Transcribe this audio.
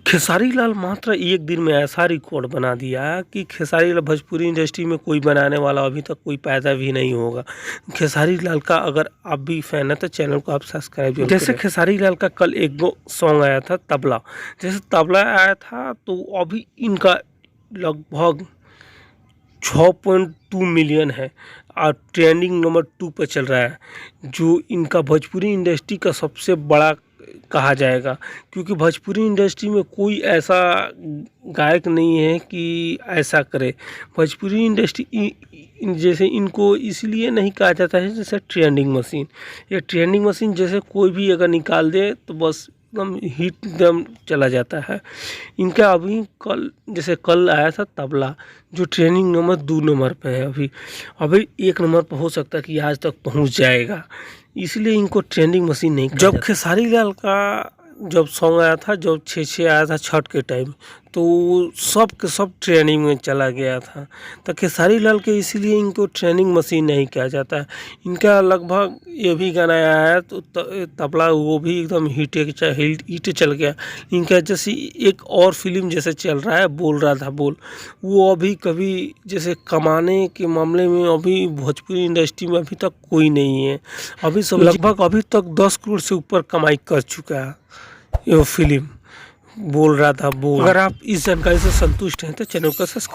खेसारी लाल मात्र एक दिन में ऐसा रिकॉर्ड बना दिया कि खेसारी लाल भोजपुरी इंडस्ट्री में कोई बनाने वाला अभी तक कोई पैदा भी नहीं होगा। खेसारी लाल का अगर आप भी फैन है तो चैनल को आप सब्सक्राइब जरूर करें। जैसे खेसारी लाल का कल एक गो सॉन्ग आया था तबला, जैसे तबला आया था तो अभी इनका लगभग 6.2 मिलियन है और ट्रेंडिंग नंबर 2 पर चल रहा है, जो इनका भोजपुरी इंडस्ट्री का सबसे बड़ा कहा जाएगा, क्योंकि भोजपुरी इंडस्ट्री में कोई ऐसा गायक नहीं है कि ऐसा करे। भोजपुरी इंडस्ट्री जैसे इनको इसलिए नहीं कहा जाता है जैसे ट्रेंडिंग मशीन, ये ट्रेंडिंग मशीन जैसे कोई भी अगर निकाल दे तो बस एकदम हिट एकदम चला जाता है। इनका अभी कल जैसे कल आया था तबला, जो ट्रेंडिंग नंबर 2 नंबर पे है, अभी 1 नंबर पर हो सकता है कि आज तक पहुंच जाएगा, इसलिए इनको ट्रेंडिंग मशीन नहीं कहा जाता। जब खेसारी लाल का जब सॉन्ग आया था, जब 6 आया था छठ के टाइम, तो सब के सब ट्रेंडिंग में चला गया था। तो खेसारी लाल के इसलिए इनको ट्रेंडिंग मशीन नहीं कहा जाता है। इनका लगभग ये भी गाना आया है तो तबला, वो भी एकदम हिट चल गया। इनका जैसे एक और फिल्म जैसे चल रहा है बोल रहा था बोल, वो अभी कभी जैसे कमाने के मामले में अभी भोजपुरी इंडस्ट्री में अभी तक कोई नहीं है। अभी सब लगभग अभी तक 10 करोड़ से ऊपर कमाई कर चुका है ये फिल्म बोल रहा था बोल। अगर आप इस जानकारी से संतुष्ट हैं तो चैनल को सब्सक्राइब